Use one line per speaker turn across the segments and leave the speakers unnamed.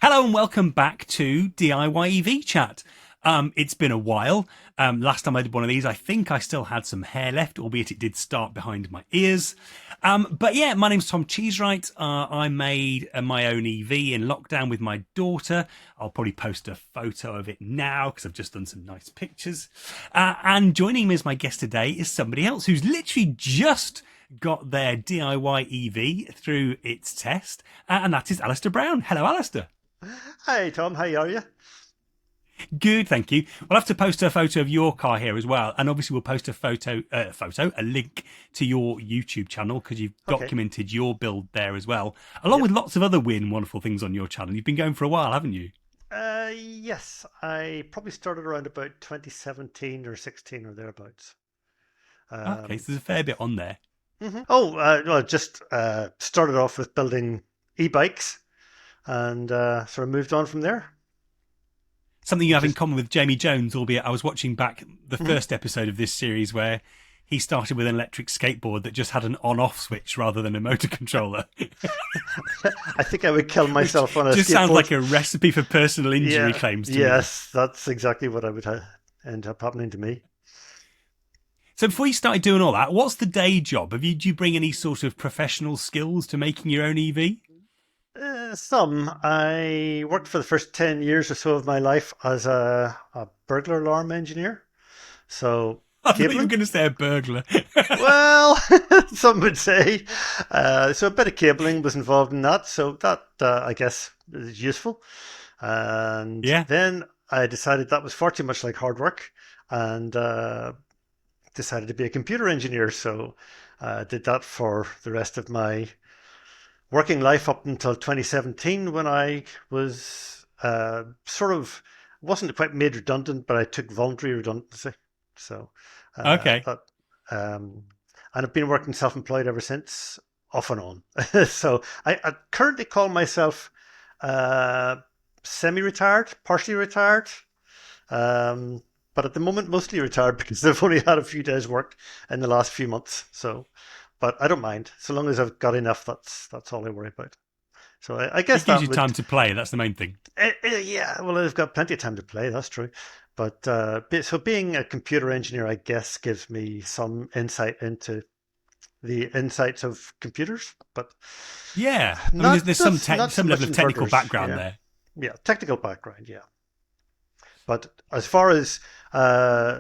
Hello and welcome back to DIY EV Chat. It's been a while. Last time I did one of these, I think I still had some hair left, albeit it did start behind my ears. But yeah, my name's Tom Cheesewright. I made my own EV in lockdown with my daughter. I'll probably post a photo of it now because I've just done some nice pictures. And joining me as my guest today is somebody else who's literally just got their DIY EV through its test, and that is Alistair Brown. Hello, Alistair.
Hi Tom, how are you?
Good, thank you. We'll have to post a photo of your car here as well, and obviously we'll post a link to your YouTube channel because you've
Okay.
documented your build there as well, along
Yep.
with lots of other weird and wonderful things on your channel. You've been going for a while, haven't you?
Yes, I probably started around about 2017 or 16 or thereabouts.
Okay,
Um,
so there's a fair bit on there.
no, just started off with building e-bikes and sort of moved on from there.
Something you have in
Just
common with Jamie Jones, albeit I was watching back the
mhm.
first episode of this series where he started with an electric skateboard that just had an on-off switch rather than a motor controller,
I think I would kill
which
myself on a
just sounds
skateboard.
like a recipe for personal injury
Yeah,
claims to me.
yes, that's exactly what I would end up happening to me.
So before you started doing all that, what's the day job? Do you bring any sort of professional skills to making your own EV?
Some. I worked for the first 10 years or so of my life as a burglar alarm engineer. So,
I thought you were
cabling?
going to say a burglar.
Well, some would say. So, a bit of cabling was involved in that. So, that I guess is useful. And
Yeah.
then I decided that was far too much like hard work and decided to be a computer engineer. So, did that for the rest of my working life up until 2017 when I was sort of wasn't quite made redundant, but I took voluntary redundancy. So
Okay.
that and I've been working self-employed ever since, off and on. So I currently call myself uh, semi-retired, partially retired. But at the moment, mostly retired because I've only had a few days work in the last few months. So, but I don't mind so long as I've got enough. That's all I worry about. So I guess
It gives
that
you time
would,
to play. That's the main thing.
yeah. Well, I've got plenty of time to play. That's true. But so being a computer engineer, I guess, gives me some insight into the insights of computers, but
Yeah. I mean, there's some
not so
some level
much
of technical
inverters.
background
Yeah,
there.
yeah, technical background. Yeah. But as far as uh,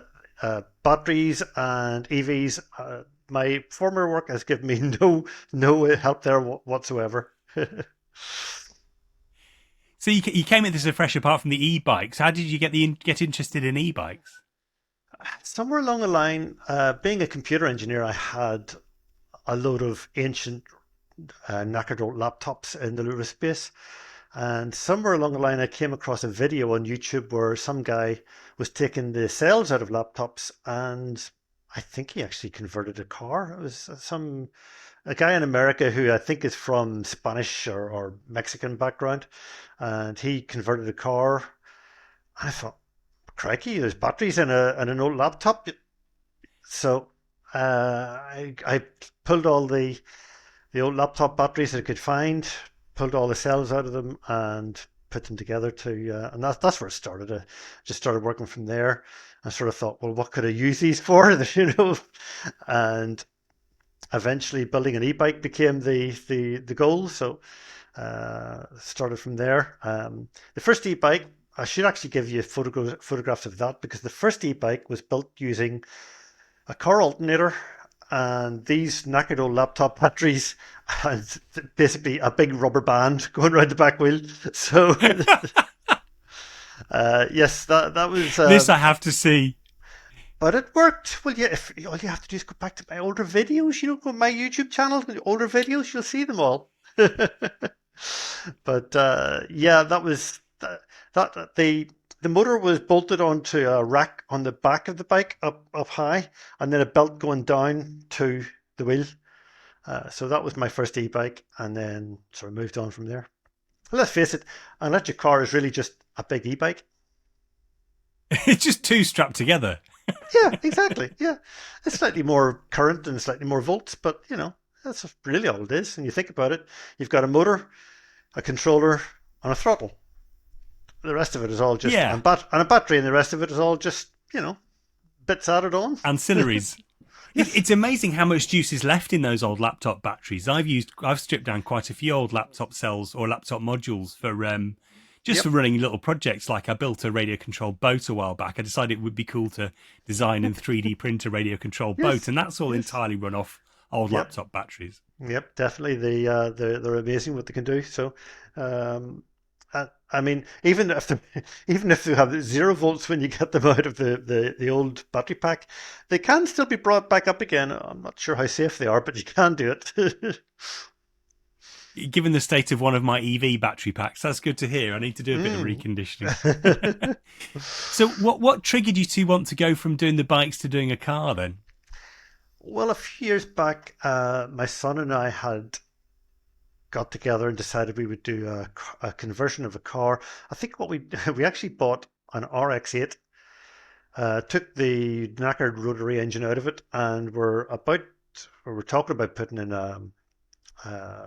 batteries and EVs, my former work has given me no help there whatsoever.
So you came at this afresh apart from the e-bikes. How did you get interested in e-bikes?
Somewhere along the line, being a computer engineer, I had a load of ancient knackered old laptops in the Lura space. And somewhere along the line, I came across a video on YouTube where some guy was taking the cells out of laptops, and I think he actually converted a car. It was a guy in America who I think is from Spanish or Mexican background, and he converted a car. I thought, crikey, there's batteries in an old laptop. So I pulled all the old laptop batteries that I could find, pulled all the cells out of them, and put them together and that's where it started. I just started working from there. I sort of thought, well, what could I use these for? And eventually building an e-bike became the goal. So started from there. The first e-bike, I should actually give you photographs of that because the first e-bike was built using a car alternator and these knackered old laptop batteries and basically a big rubber band going around the back wheel. So yes, that was.
This I have to see.
But it worked. Well, yeah. If all you have to do is go back to my older videos, go to my YouTube channel, older videos, you'll see them all. But yeah, that was that the motor was bolted onto a rack on the back of the bike up high, and then a belt going down to the wheel. So that was my first e-bike, and then sort of moved on from there. Well, let's face it, an electric car is really just a big e-bike.
It's just two strapped together.
Yeah, exactly. Yeah, it's slightly more current and slightly more volts, but that's really all it is. And you think about it, you've got a motor, a controller, and a throttle. The rest of it is all just
Yeah,
and a battery, and the rest of it is all just bits added on.
ancillaries.
Yes.
It's amazing how much juice is left in those old laptop batteries. I've stripped down quite a few old laptop cells or laptop modules for just for
Yep.
running little projects. Like I built a radio controlled boat a while back. I decided it would be cool to design and 3D print a radio controlled boat,
Yes.
and that's all
Yes.
entirely run off old
Yep.
laptop batteries.
Yep. Definitely. They're amazing what they can do. So, um, I mean, even if they, even if they have 0 volts when you get them out of the old battery pack, they can still be brought back up again. I'm not sure how safe they are, but you can do it.
Given the state of one of my EV battery packs, that's good to hear. I need to do a bit of
Mm.
reconditioning. So, what triggered you to want to go from doing the bikes to doing a car then?
Well, a few years back, my son and I had got together and decided we would do a conversion of a car. I think what we we actually bought an RX-8, took the knackered rotary engine out of it, and we're talking about putting in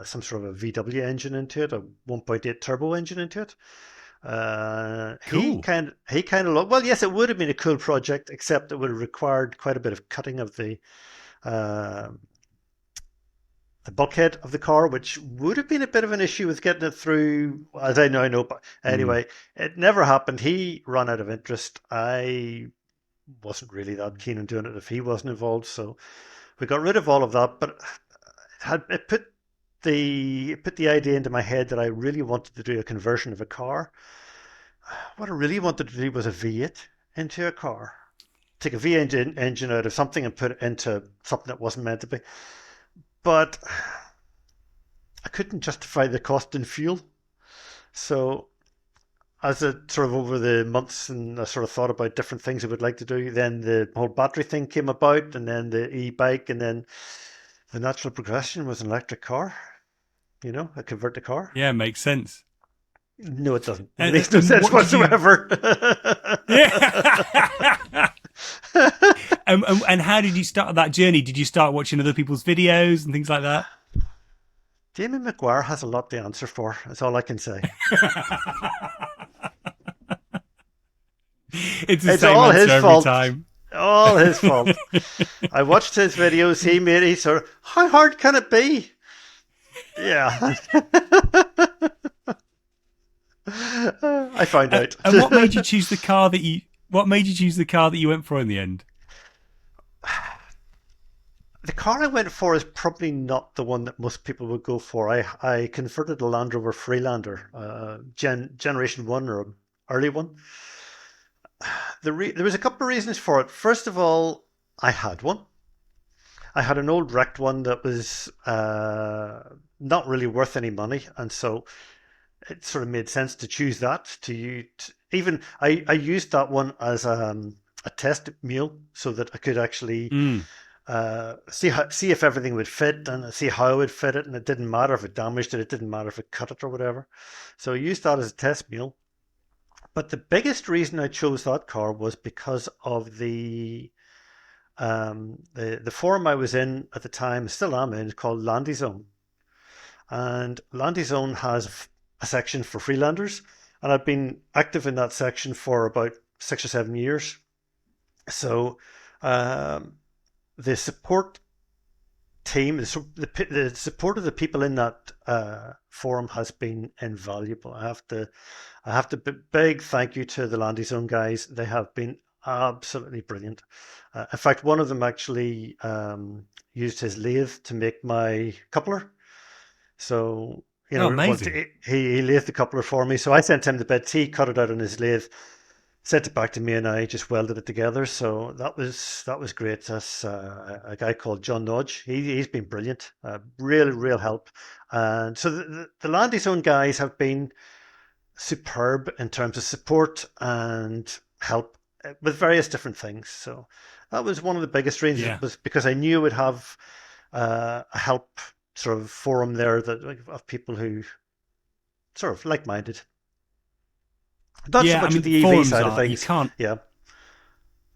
some sort of a VW engine into it, a 1.8 turbo engine into it.
Cool.
He kind of looked, well, yes, it would have been a cool project, except it would have required quite a bit of cutting of uh, the bulkhead of the car, which would have been a bit of an issue with getting it through, as I now know. But
Mm.
anyway, it never happened. He ran out of interest. I wasn't really that keen on doing it if he wasn't involved, so we got rid of all of that. But it put the idea into my head that I really wanted to do a conversion of a car. What I really wanted to do was a V8 into a car. Take a engine out of something and put it into something that wasn't meant to be. But I couldn't justify the cost in fuel. So as it sort of over the months and I sort of thought about different things I would like to do, then the whole battery thing came about, and then the e-bike, and then the natural progression was an electric car, a converted car.
Yeah, makes sense.
No, it doesn't. It
And,
makes no
and
sense
what did you?
whatsoever.
Yeah. And how did you start that journey? Did you start watching other people's videos and things like that?
Damien McGuire has a lot to answer for. That's all I can say.
It's the
It's
same
all
answer
his
every
fault.
time.
All his fault. I watched his videos. He sort of, how hard can it be? Yeah. I found out.
And what made you choose the car that you? What made you choose the car that you went for in the end?
The car I went for is probably not the one that most people would go for. I converted a Land Rover Freelander, Generation 1 or early one. There was a couple of reasons for it. First of all, I had one. I had an old wrecked one that was not really worth any money, and so it sort of made sense to choose that. Even I used that one as a test mule so that I could actually
Mm.
see if everything would fit and see how I would fit it, and it didn't matter if it damaged it. It didn't matter if it cut it or whatever. So I used that as a test mule. But the biggest reason I chose that car was because of the forum I was in at the time, still am in, called Landy Zone. And Landy Zone has a section for Freelanders, and I've been active in that section for about 6 or 7 years. So um, the support team, the support of the people in that forum has been invaluable. I have to big thank you to the Landy Zone guys. They have been absolutely brilliant. In fact, one of them actually used his lathe to make my coupler. So,
Oh, amazing.
he lathed the coupler for me. So I sent him the bits. He cut it out on his lathe, sent it back to me, and I just welded it together. So that was great. That's a guy called John Nodge. He's been brilliant. Real help. And so the Landy Zone guys have been superb in terms of support and help with various different things. So that was one of the biggest reasons,
Yeah.
was because I knew I would have a help sort of forum there of people who sort of like-minded. Not so
Yeah, I
much with
mean,
the EV
forums
side of
are you
things.
can't.
Yeah.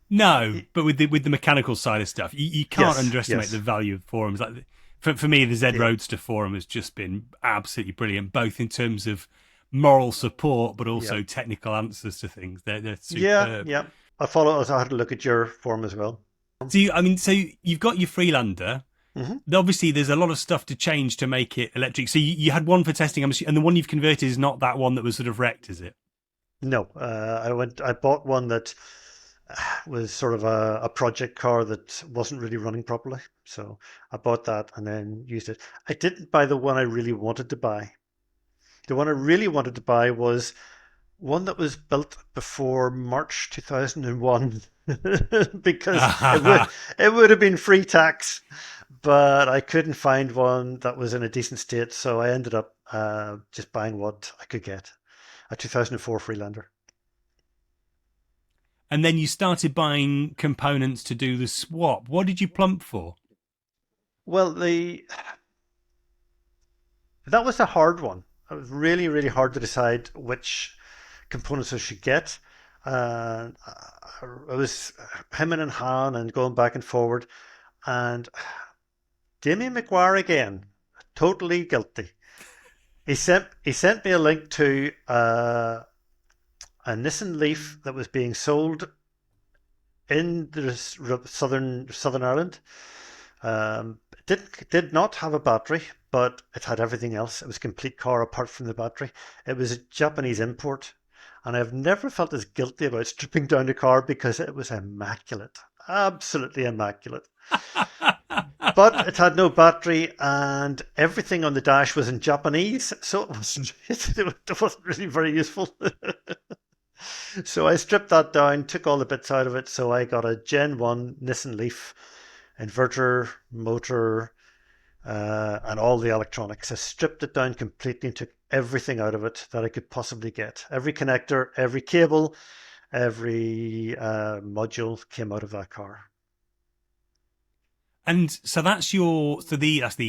No, but with the mechanical side of stuff, you can't
Yes.
underestimate
Yes.
the value of forums. Like for me, the Z
Yeah.
Roadster forum has just been absolutely brilliant, both in terms of moral support, but
Yeah.
also technical answers to things. They're
Yeah,
superb.
yeah. I follow. I had to look at your form as well.
So so you've got your Freelander.
Hmm.
Obviously, there's a lot of stuff to change to make it electric. So you had one for testing, and the one you've converted is not that one that was sort of wrecked, is it?
No, I bought one that was sort of a project car that wasn't really running properly. So I bought that and then used it. I didn't buy the one I really wanted to buy. The one I really wanted to buy was one that was built before March 2001 because it would have been free tax, but I couldn't find one that was in a decent state, so I ended up just buying what I could get, a 2004 Freelander.
And then you started buying components to do the swap. What did you plump for?
Well, the that was a hard one. It was really, really hard to decide which components I should get. Uh, I was hemming and hawing and going back and forward. And Damien McGuire again, totally guilty. He sent me a link to a Nissan Leaf that was being sold in the Southern Ireland. It did not have a battery, but it had everything else. It was a complete car apart from the battery. It was a Japanese import, and I've never felt as guilty about stripping down the car because it was immaculate, absolutely immaculate. But it had no battery, and everything on the dash was in Japanese, so it wasn't really very useful. So I stripped that down, took all the bits out of it. So I got a Gen 1 Nissan Leaf inverter, motor, and all the electronics. I stripped it down completely and took everything out of it that I could possibly get. Every connector, every cable, every module came out of that car.
And so that's the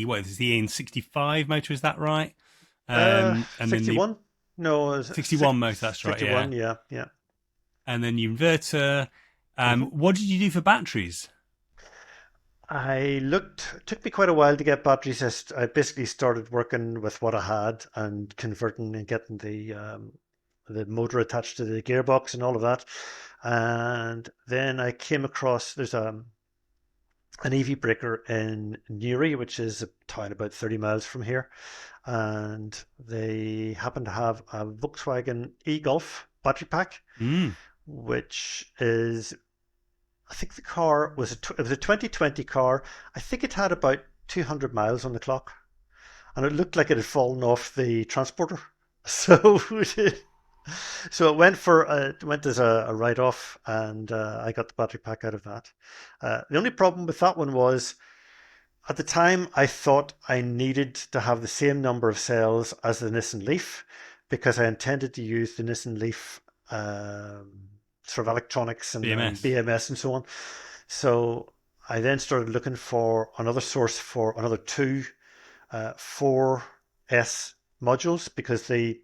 what is the EN65 motor, is that right? And then the
61? No,
61 motor, that's right, yeah.
61, yeah, yeah.
And then the inverter.
Hmm.
What did you do for batteries?
I looked, it took me quite a while to get batteries. I basically started working with what I had and converting and getting the motor attached to the gearbox and all of that. And then I came across there's an EV breaker in Newry, which is a town about 30 miles from here. And they happen to have a Volkswagen e-Golf battery pack,
Mm.
which is I think the car was it was a 2020 car. I think it had about 200 miles on the clock, and it looked like it had fallen off the transporter. So, so it went as a write off, and I got the battery pack out of that. The only problem with that one was at the time I thought I needed to have the same number of cells as the Nissan Leaf because I intended to use the Nissan Leaf sort of electronics and
BMS.
BMS and so on. So I then started looking for another source for another two 4S modules because the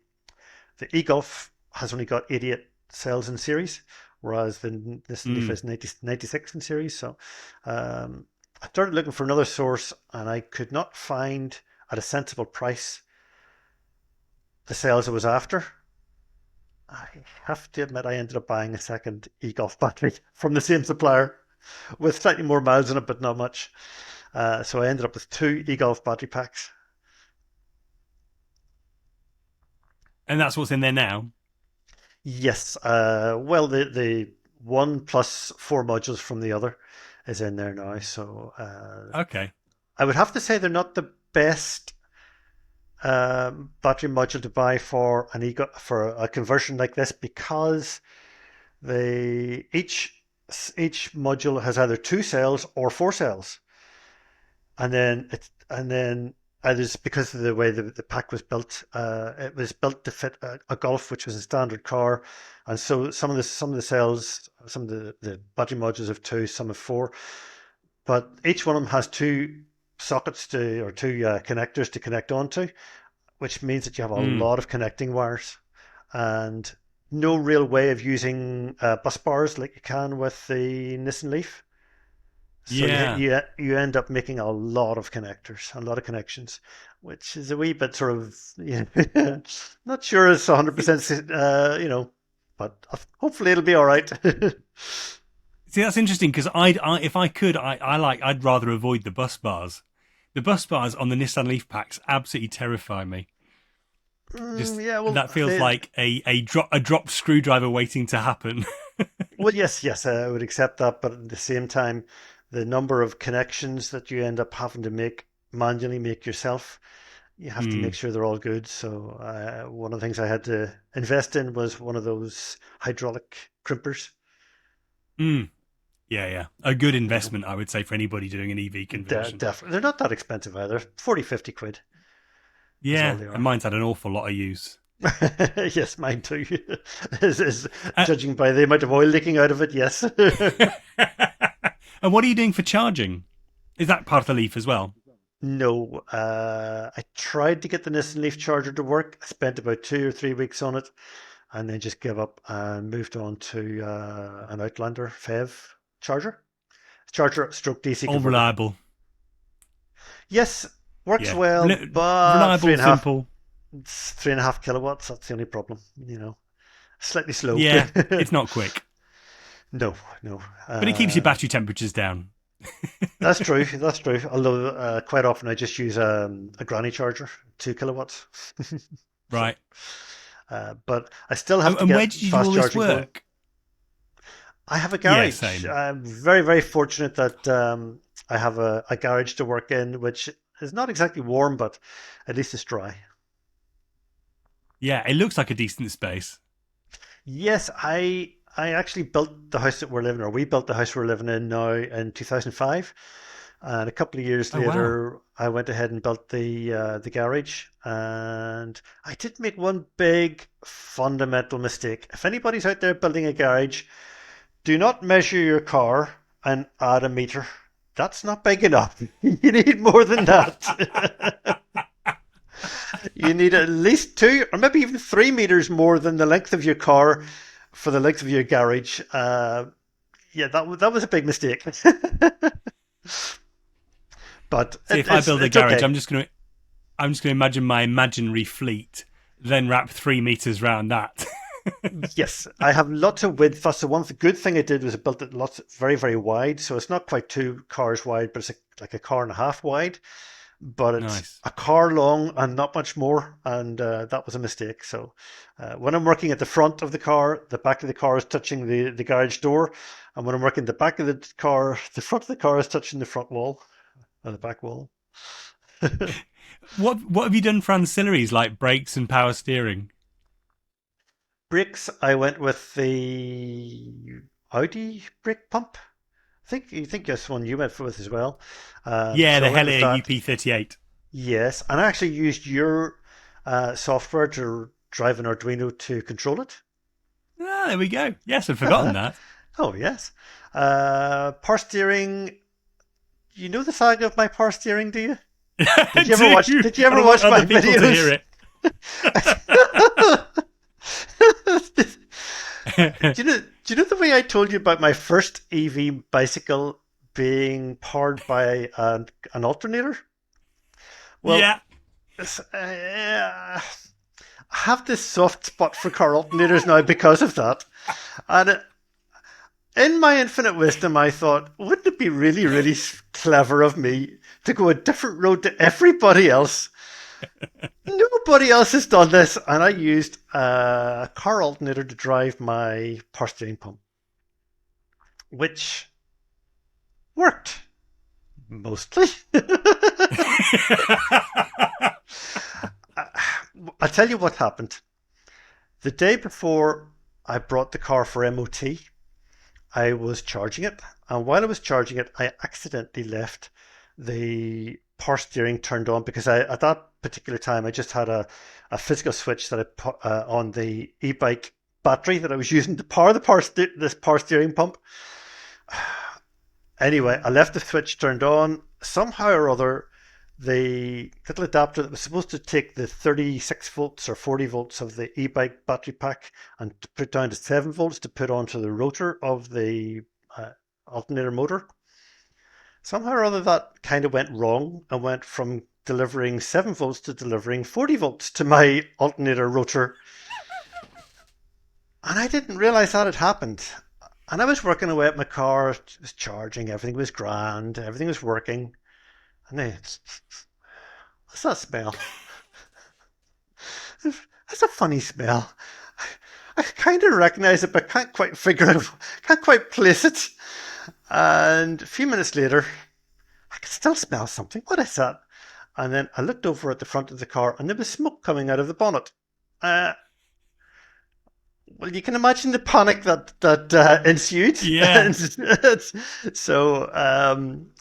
eGolf has only got 88 cells in series, whereas the Nissan Leaf
Mm.
is 96 in series. So I started looking for another source and I could not find at a sensible price the cells I was after. I have to admit, I ended up buying a second e-golf battery from the same supplier with slightly more miles in it, but not much. So I ended up with two e-golf battery packs.
And that's what's in there now.
Yes, well, the one plus four modules from the other is in there now. So
Okay.
I would have to say they're not the best battery module to buy for for a conversion like this because they each module has either two cells or four cells, and then it is because of the way the pack was built. It was built to fit a Golf, which was a standard car, and so some of the cells, some of the battery modules have two, some have four, but each one of them has two sockets to or two connectors to connect onto, which means that you have a
Mm.
lot of connecting wires and no real way of using bus bars like you can with the Nissan Leaf. So you,
Yeah.
you you end up making a lot of connectors, a lot of connections, which is a wee bit sort of, not sure it's 100%, but hopefully it'll be all right.
See, that's interesting because if I could, I'd rather avoid the bus bars. The bus bars on the Nissan Leaf packs absolutely terrify me. Just
Yeah, well,
that feels like a dropped screwdriver waiting to happen.
yes, yes, I would accept that, but at the same time, the number of connections that you end up having to manually make yourself, you have to make
Mm,
sure they're all good. So one of the things I had to invest in was one of those hydraulic crimpers.
mm. Yeah, yeah. A good
You know,
investment, I would say, for anybody doing an EV conversion.
definitely, they're not that expensive either. 40, 50 quid is all
Yeah,
they
and
are.
mine's had an awful lot of use.
Yes, mine too. Is
Uh,
judging by the amount of oil leaking out of it, yes.
and what are you doing for charging? Is that part of the Leaf as well?
No, I tried to get the Nissan Leaf charger to work. I spent about 2 or 3 weeks on it, and then just gave up and moved on to an Outlander FEV charger stroke DC
All
converter.
reliable.
Yes, works
Yeah.
well, but
Reliable, simple.
3.5 kilowatts. That's the only problem. Slightly slow.
Yeah, it's not quick.
No, no.
But it keeps your battery temperatures down.
That's true. That's true. Although quite often I just use a granny charger, 2 kilowatts. So,
Right.
but I still have to
And where
get
did you do
fast
all this
charging going.
work?
I have a
Yeah,
garage.
same.
I'm very, very fortunate that I have a garage to work in, which is not exactly warm, but at least it's dry.
Yeah, it looks like a decent space.
Yes, I actually built the house that we're living, or we built the house we're living in now in 2005. And a couple of years
Oh, wow.
later, I went ahead and built the garage. And I did make one big fundamental mistake. If anybody's out there building a garage, do not measure your car and add a meter. That's not big enough. You need more than that. You need at least 2 or maybe even 3 meters more than the length of your car for the length of your garage. Yeah, that was a big mistake. But
See, if I
it's
build a
it's
garage,
okay.
I'm just gonna imagine my imaginary fleet, then wrap 3 meters around that.
Yes, I have lots of width. That's the one. The good thing I did was I built it lots, very, very wide. So it's not quite 2 cars wide, but it's like a car and a half wide. But it's
Nice.
a car long and not much more. And that was a mistake. So when I'm working at the front of the car, the back of the car is touching the garage door. And when I'm working the back of the car, the front of the car is touching the front wall or the back wall.
What have you done for ancillaries like brakes and power steering?
Brakes, I went with the Audi brake pump. You think that's one you went with as well.
Yeah,
So
the
I went with
Helia
that.
UP38.
Yes, and I actually used your software to drive an Arduino to control it.
Ah, there we go. Yes, I'd forgotten that.
Oh yes. Power steering. You know the saga of my power steering, do you? Did you ever watch?
Do
Did you
I
ever
don't want
watch my
other people to
videos?
hear it.
Do you know the way I told you about my first EV bicycle being powered by an alternator? Well,
Yeah.
I have this soft spot for car alternators now because of that. And in my infinite wisdom, I thought, wouldn't it be really, really clever of me to go a different road to everybody else? Nobody else has done this, and I used a car alternator to drive my power steering pump, which worked mostly. I'll tell you what happened. The day before I brought the car for MOT, I was charging it, and while I was charging it, I accidentally left the power steering turned on because at that particular time I just had a physical switch that I put on the e-bike battery that I was using to power this power steering pump. Anyway, I left the switch turned on. Somehow or other, the little adapter that was supposed to take the 36 volts or 40 volts of the e-bike battery pack and to put down to 7 volts to put onto the rotor of the alternator motor. Somehow or other, that kind of went wrong and went from delivering 7 volts to delivering 40 volts to my alternator rotor. And I didn't realize that had happened. And I was working away at my car, it was charging, everything was grand, everything was working. And then, what's that smell? That's a funny smell. I kind of recognize it, but can't quite figure it, can't quite place it. And a few minutes later, I could still smell something. What is that? And then I looked over at the front of the car, and there was smoke coming out of the bonnet. Uh, well, you can imagine the panic that ensued.
Yeah.
So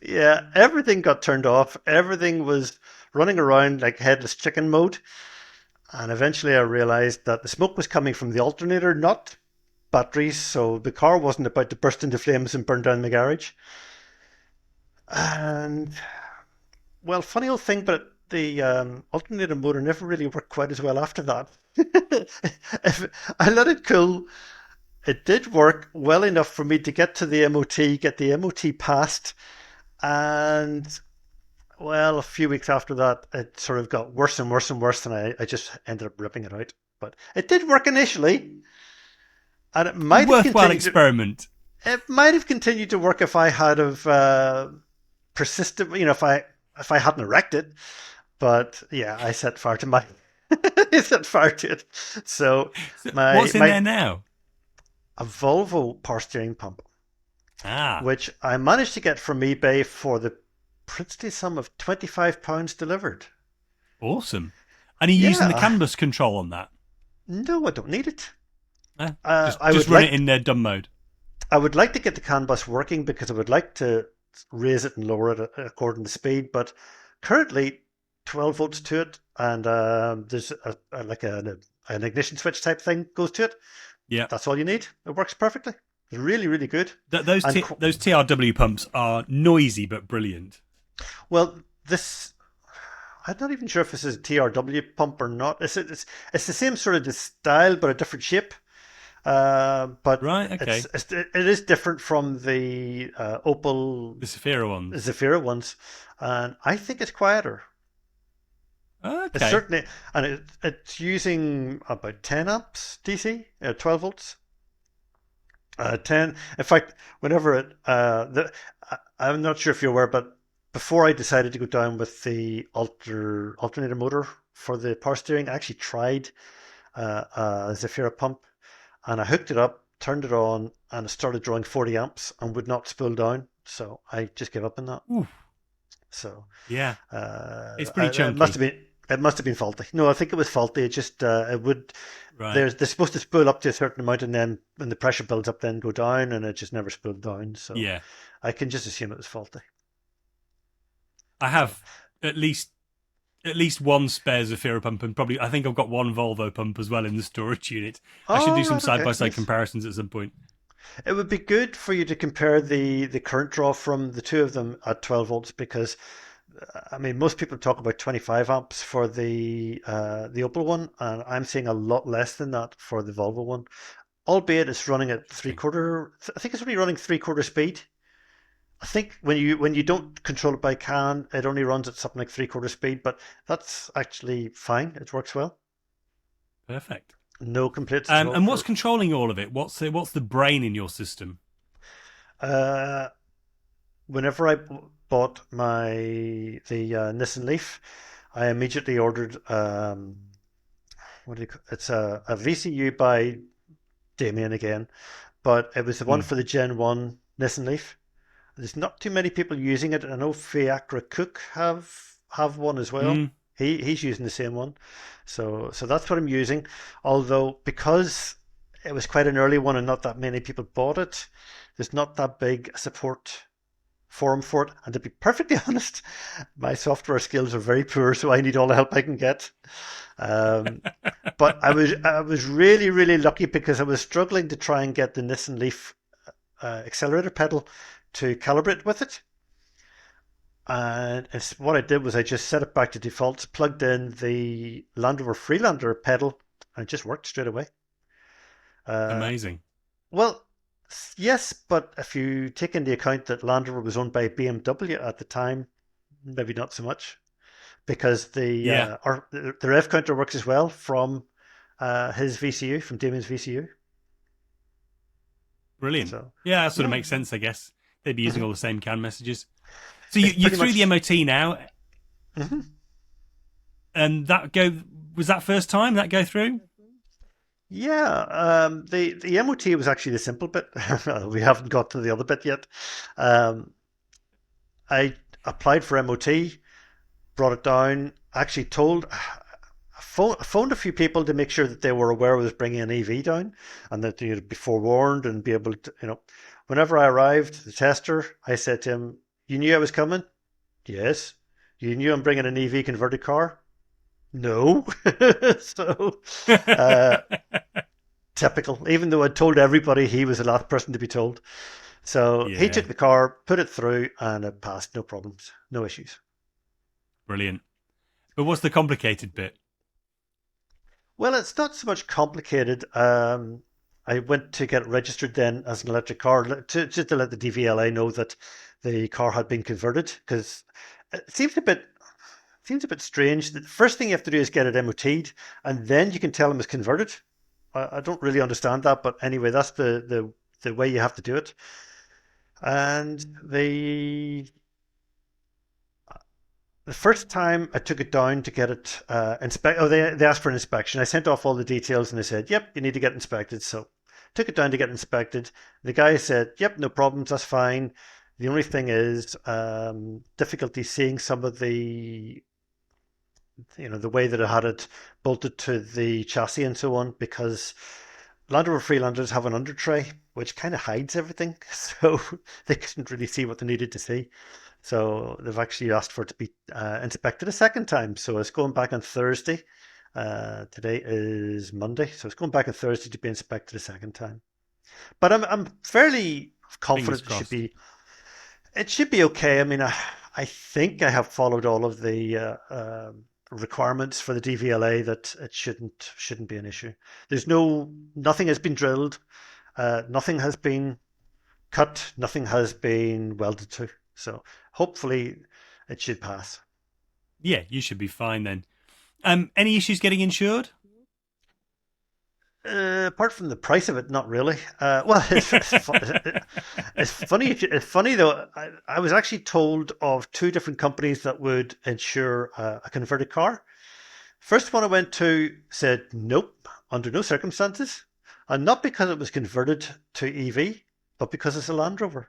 yeah, everything got turned off. Everything was running around like headless chicken mode. And eventually, I realized that the smoke was coming from the alternator, not batteries. So the car wasn't about to burst into flames and burn down the garage. And well, funny old thing, but the alternator motor never really worked quite as well after that. If I let it cool, it did work well enough for me to get to the MOT, get the MOT passed, and well, a few weeks after that, it sort of got worse and worse and worse, and I just ended up ripping it out. But it did work initially, and
A worthwhile experiment.
it might have continued to work if I had have persisted, if I hadn't wrecked it. But yeah, I set fire to my I set fire to it. So
So what's in there now?
a Volvo power steering pump,
Ah,
which I managed to get from eBay for the princely sum of £25 delivered.
awesome. And are you using the
Yeah,
canvas control on that?
no, I don't need it.
Just
I
just
would
run it
like
in dumb mode.
I would like to get the CAN bus working because I would like to raise it and lower it according to speed. But currently, 12 volts to it, and there's like an ignition switch type thing goes to it.
Yeah.
That's all you need. It works perfectly. It's really, really good. And
Those TRW pumps are noisy but brilliant.
well, this I'm not even sure if this is a TRW pump or not. It's the same sort of the style but a different shape. But
Right, okay.
it is different from the Opel
The Saphira ones.
Zafira ones, and I think it's quieter. It's
Okay.
certainly, and it's using about 10 amps DC, 12 volts. 10. In fact, whenever I'm not sure if you're aware, but before I decided to go down with the alternator motor for the power steering, I actually tried a Zafira pump, and I hooked it up, turned it on, and it started drawing 40 amps and would not spool down. So I just gave up on that.
Ooh,
So
yeah. It's pretty
it must
chunky.
have been faulty. No, I think it was faulty. It just it would
Right.
they're supposed to spool up to a certain amount, and then when the pressure builds up, then go down, and it just never spooled down. So
Yeah.
I can just assume it was faulty.
I
So
have at least one spare Zafira pump, and probably I think I've got one Volvo pump as well in the storage unit. I should do
oh
some
right,
side
okay,
by side
nice.
comparisons at some point.
It would be good for you to compare the current draw from the two of them at 12 volts because I mean most people talk about 25 amps for the Opel one, and I'm seeing a lot less than that for the Volvo one. Albeit it's running at three
Interesting.
quarter. I think it's only running three-quarter speed. I think when you don't control it by CAN, it only runs at something like three-quarter speed, but that's actually fine. It works well.
Perfect.
No complaints at all
And what's
for.
controlling all of it? What's the brain in your system?
Uh, Whenever I bought the Nissan Leaf, I immediately ordered what do you call it's a VCU by Damien again, but it was the one
Hmm.
for the Gen 1 Nissan Leaf. There's not too many people using it. I know Fiacre Cook have one as well.
Hmm.
He's using the same one, so that's what I'm using. Although because it was quite an early one and not that many people bought it, there's not that big a support forum for it. And to be perfectly honest, my software skills are very poor, so I need all the help I can get. Um, but I was really really lucky because I was struggling to try and get the Nissan Leaf accelerator pedal to calibrate with it. And what I did was I just set it back to defaults, plugged in the Land Rover Freelander pedal, and it just worked straight away. Uh,
Amazing.
well, yes, but if you take into account that Land Rover was owned by BMW at the time, maybe not so much. because
Yeah,
the rev counter works as well from his VCU, from Damien's VCU.
brilliant.
So
Yeah, that sort of
yeah,
makes sense, I guess. They'd be using
hmm
all the same CAN messages. So
it's
you're
pretty
through the
much.
MOT now,
Mhm.
and that go was that first time that go through?
Yeah, the MOT was actually the simple bit. We haven't got to the other bit yet. Um, I applied for MOT, brought it down. Actually phoned a few people to make sure that they were aware I was bringing an EV down, and that you'd be forewarned and be able to, Whenever I arrived, the tester, I said to him, "You knew I was coming?" "Yes." "You knew I'm bringing an EV converted car?" "No." So, uh, typical. Even though I'd told everybody, he was the last person to be told. So he
Yeah,
took the car, put it through, and it passed. No problems, no issues.
brilliant. But what's the complicated bit?
Well, it's not so much complicated. I went to get registered then as an electric car just to let the DVLA know that the car had been converted, because it seems a bit strange. The first thing you have to do is get it MOT'd, and then you can tell them it's converted. I don't really understand that, but anyway, that's the way you have to do it. And the first time I took it down to get it they asked for an inspection. I sent off all the details and they said, "Yep, you need to get inspected." So took it down to get inspected. The guy said, "Yep, no problems, that's fine. The only thing is difficulty seeing some of the way that it had it bolted to the chassis and so on, because Land Rover Freelanders have an under tray which kind of hides everything, so they couldn't really see what they needed to see. So they've actually asked for it to be inspected a second time. So it's going back on Thursday. Today is Monday, so it's going back on Thursday to be inspected a second time. But I'm fairly
Fingers
confident
crossed.
it should be okay. I mean, I think I have followed all of the requirements for the DVLA, that it shouldn't be an issue. Nothing has been drilled, nothing has been cut, nothing has been welded to. So hopefully it should pass.
Yeah, you should be fine then. Any issues getting insured?
Apart from the price of it, not really. Well, it's funny. It's funny though. I was actually told of two different companies that would insure a converted car. First one I went to said nope, under no circumstances, and not because it was converted to EV, but because it's a Land Rover.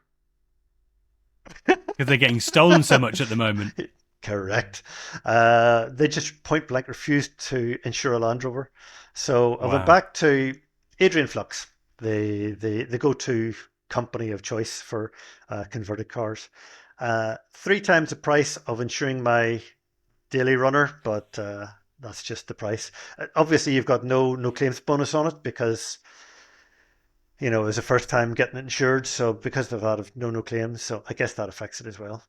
Because they're getting stolen so much at the moment.
Correct. They just point blank refused to insure a Land Rover. So I went
Wow.
back to Adrian Flux, the go-to company of choice for converted cars. Three times the price of insuring my daily runner, but that's just the price. Obviously, you've got no claims bonus on it because it was the first time getting it insured. So because of that, no claims. So I guess that affects it as well.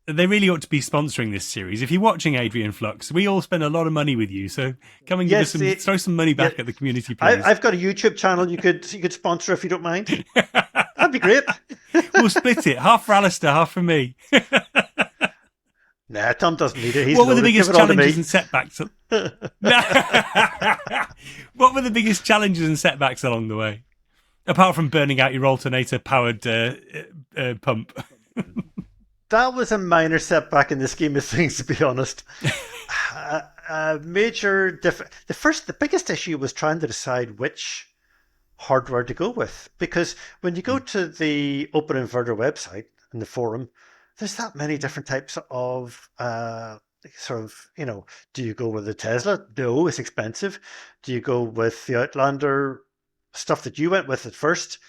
They really ought to be sponsoring this series. If you're watching Adrian Flux, we all spend a lot of money with you, so come and give us
Yes,
throw some money
yeah.
back at the community, please.
I've got a YouTube channel you could sponsor if you don't mind. That'd be great.
We'll split it, half for Alistair, half for me.
Nah, Tom doesn't need it. He's
What were the
loaded. Give
biggest
it all to
challenges
me.
and setbacks? What were the biggest challenges and setbacks along the way, apart from burning out your alternator-powered pump?
That was a minor setback in the scheme of things, to be honest. The biggest issue was trying to decide which hardware to go with, because when you go to the Open Inverter website and the forum, there's that many different types of sort of, do you go with the Tesla? No, it's expensive. Do you go with the Outlander stuff that you went with at first?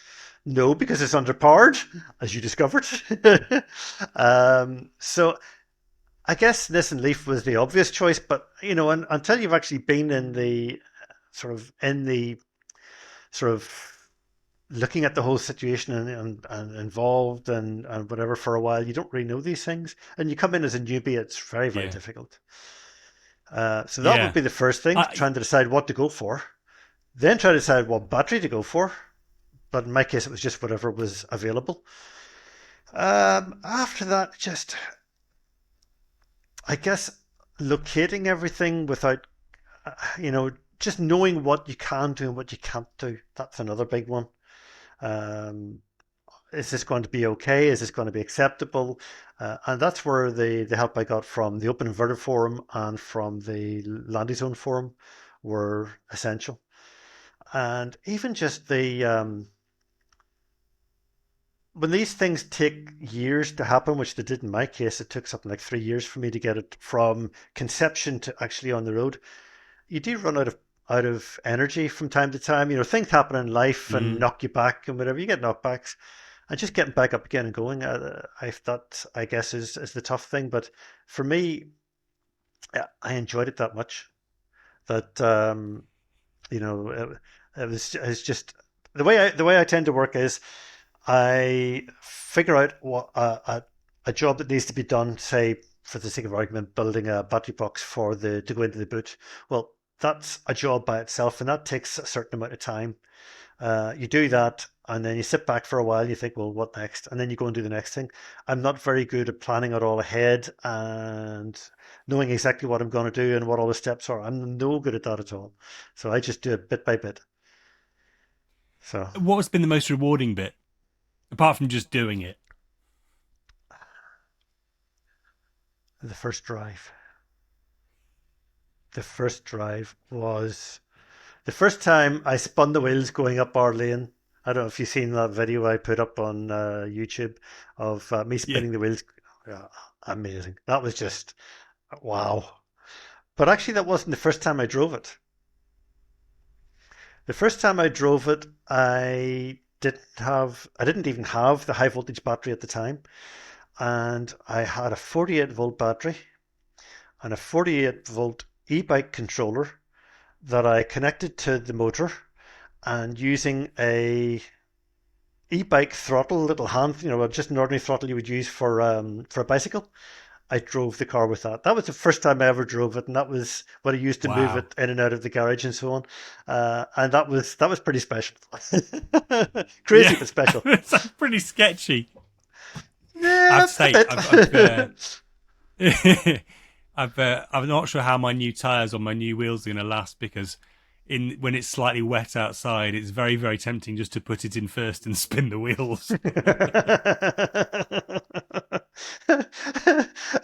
No, because it's underpowered, as you discovered. So I guess Nissan Leaf was the obvious choice, but until you've actually been in the sort of looking at the whole situation and involved and whatever for a while, you don't really know these things. And you come in as a newbie, it's very, very
Yeah,
difficult. So that would
yeah.
be the first thing,
I,
trying to decide what to go for. Then try to decide what battery to go for. But in my case, it was just whatever was available. After that, just I guess locating everything without, you know, just knowing what you can do and what you can't do. That's another big one. Um, is this going to be okay? Is this going to be acceptable? And that's where the help I got from the Open Inverter Forum and from the Landy Zone Forum were essential. And even just when these things take years to happen, which they did in my case, it took something like 3 years for me to get it from conception to actually on the road. You do run out of energy from time to time. You know, things happen in life and
Mm.
knock you back and whatever. You get knockbacks, and just getting back up again and going. That I guess is the tough thing. But for me, yeah, I enjoyed it that much that you know it's just the way I tend to work is I figure out what a job that needs to be done, say, for the sake of argument, building a battery box for the to go into the boot. Well, that's a job by itself, and that takes a certain amount of time. You do that, and then you sit back for a while. You think, well, what next? And then you go and do the next thing. I'm not very good at planning it all ahead and knowing exactly what I'm going to do and what all the steps are. I'm no good at that at all. So I just do it bit by bit. So
What's been the most rewarding bit, apart from just doing it?
the first drive. The first drive was the first time I spun the wheels going up our lane. I don't know if you've seen that video I put up on YouTube of me
Yeah.
spinning the wheels. Yeah, amazing. That was just wow. But actually, that wasn't the first time I drove it. The first time I drove it, I didn't even have the high voltage battery at the time, and I had a 48 volt battery and a 48 volt e-bike controller that I connected to the motor and using a e-bike throttle, little hand, just an ordinary throttle you would use for a bicycle. I drove the car with that. That was the first time I ever drove it, and that was what I used to move
Wow.
it in and out of the garage and so on. And that was pretty special, crazy
Yeah.
but special.
It's pretty sketchy. I have
Yeah,
to
a
say,
bit.
I'm not sure how my new tires on my new wheels are going to last because in when it's slightly wet outside, it's very very tempting just to put it in first and spin the wheels.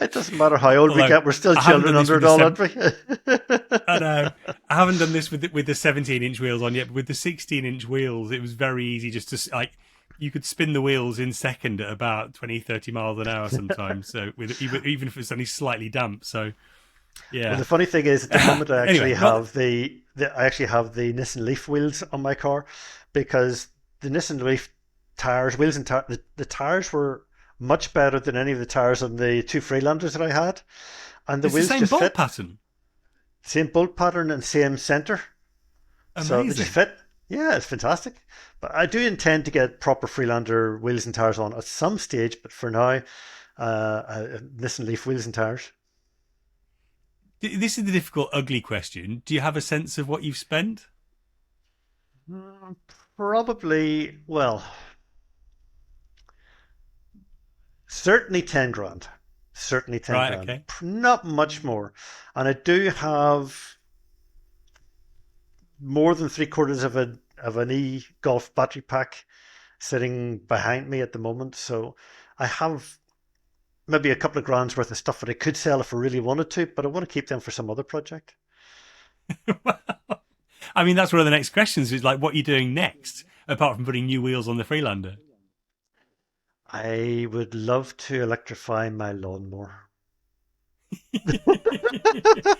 It doesn't matter how old we
Although
get, we're still
I haven't
children
done this
under
with
it
the
all, aren't we?
I know I haven't done this with the 17-inch wheels on yet. But with the 16-inch wheels, it was very easy just to like you could spin the wheels in second at about 20, 30 miles an hour sometimes. So with even if it's only slightly damp. So
Well,
yeah.
the funny thing is, at the moment, I
Anyway,
actually
not
have I actually have the Nissan Leaf wheels on my car because the Nissan Leaf tires, wheels and the tires were much better than any of the tires on the two Freelanders that I had, and the
it's the
wheels
same
just
bolt
fit.
pattern.
Same bolt pattern and same center, so they just
Amazing.
fit. Yeah, it's fantastic. But I do intend to get proper Freelander wheels and tires on at some stage. But for now, Nissan Leaf wheels and tires.
This is the difficult, ugly question. Do you have a sense of what you've spent?
Mm, Probably, well, certainly 10 grand. Certainly 10
Right.
grand.
Okay.
Not much more. And I do have more than three quarters of an e-golf battery pack sitting behind me at the moment. So I have maybe a couple of grand's worth of stuff that I could sell if I really wanted to, but I want to keep them for some other project.
I mean, that's one of the next questions. Is like, what are you doing next, apart from putting new wheels on the Freelander?
I would love to electrify my lawnmower.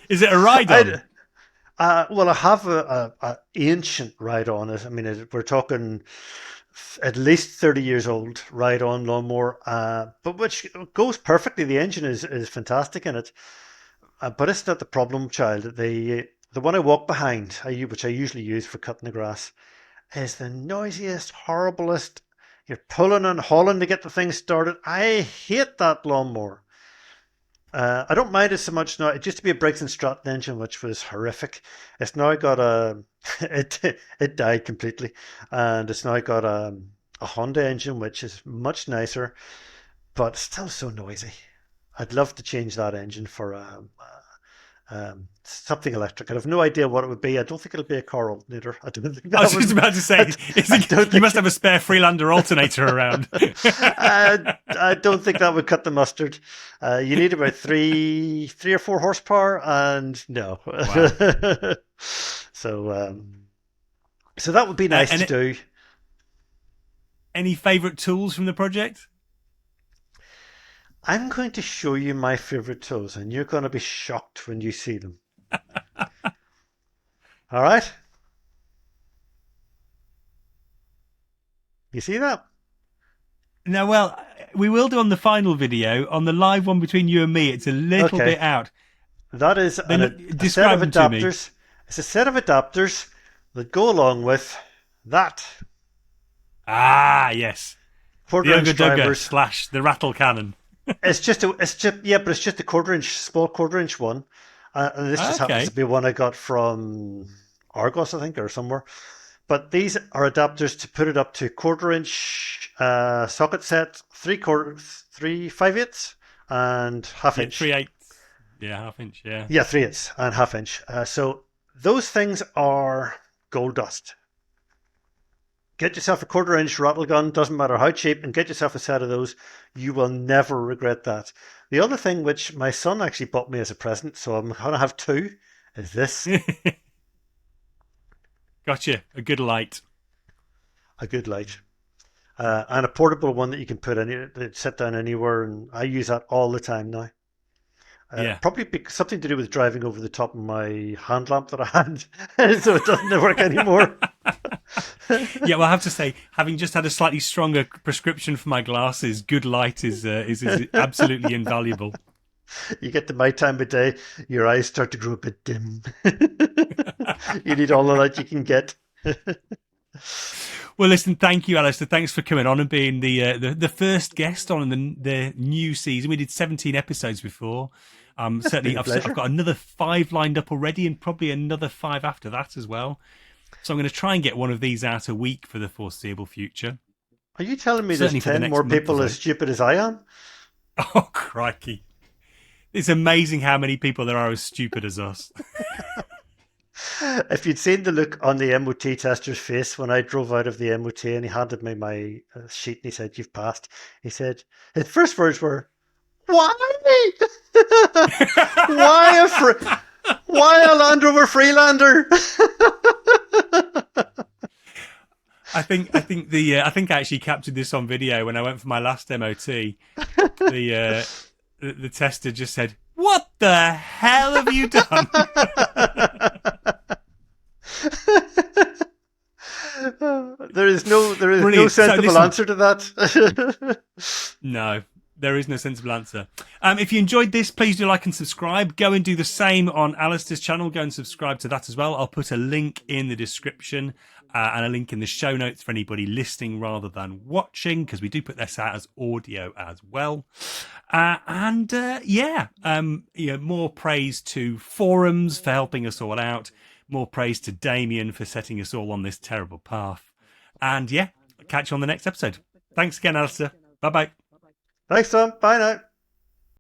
Is it a ride
I
on?
well, I have a ancient ride-on. I mean, we're talking at least 30 years old ride-on lawnmower, but which goes perfectly. The engine is fantastic in it, but it's not the problem child. The one I walk behind, which I usually use for cutting the grass, is the noisiest, horriblest. You're pulling and hauling to get the thing started. I hate that lawnmower. I don't mind it so much now. It used to be a Briggs and Stratton engine, which was horrific. It's now got it it died completely, and it's now got a Honda engine, which is much nicer, but still so noisy. I'd love to change that engine for something electric. I have no idea what it would be. I don't think it'll be a car alternator. I don't think
I
that
was just
would.
about to say,
I don't
you
think.
must have a spare Freelander alternator around.
I don't think that would cut the mustard. You need about three or four horsepower, and no.
Wow.
So, so that would be nice
And
to do.
any favourite tools from the project?
I'm going to show you my favorite tools, and you're going to be shocked when you see them. All right? You see that?
No, well, we will do on the final video. On the live one between you and me, it's a little
Okay.
bit out.
That is a set
Describe
of
them to me.
adapters. It's a set of adapters that go along with that
Ah, yes. The
quarter
Ugga
inch
Dugga
drivers.
/ the rattle cannon.
But it's just a quarter inch, small quarter inch one. And this just happens to
Okay.
be one I got from Argos, I think, or somewhere. But these are adapters to put it up to quarter inch socket set, 5/8 and half
Yeah,
inch.
3/8. Yeah, half inch. Yeah.
Yeah, 3/8 and half inch. So those things are gold dust. Get yourself a quarter inch rattle gun, doesn't matter how cheap, and get yourself a set of those. You will never regret that. The other thing, which my son actually bought me as a present, so I'm going to have two, is this.
Gotcha. A good light.
A good light. And a portable one that you can put sit down anywhere, and I use that all the time now.
Yeah.
Probably something to do with driving over the top of my hand lamp that I had, so it doesn't work anymore.
Yeah, well, I have to say, having just had a slightly stronger prescription for my glasses, good light is absolutely invaluable.
You get to my time of day, your eyes start to grow a bit dim. You need all the light you can get.
Well, listen, thank you, Alistair. Thanks for coming on and being the first guest on the new season. We did 17 episodes before. Certainly, I've got another 5 lined up already, and probably another 5 after that as well. So I'm going to try and get one of these out a week for the foreseeable future.
Are you telling me
Certainly
there's
for the
10
next
more
month or
people
so.
as stupid as I am?
Oh, crikey. It's amazing how many people there are as stupid as us.
If you'd seen the look on the MOT tester's face when I drove out of the MOT and he handed me my sheet and he said, "You've passed." He said, his first words were, "Why? Why a Land Rover Freelander?"
I think I actually captured this on video when I went for my last MOT. The tester just said, "What the hell have you done?"
There is no
Brilliant. So
sensible
listen-
answer to that.
No, there is no sensible answer. If you enjoyed this, please do like and subscribe. Go and do the same on Alistair's channel. Go and subscribe to that as well. I'll put a link in the description and a link in the show notes for anybody listening rather than watching, because we do put this out as audio as well. More praise to forums for helping us all out. More praise to Damien for setting us all on this terrible path. And yeah, catch you on the next episode. Thanks again, Alistair. Bye-bye.
Thanks, Tom. Bye now.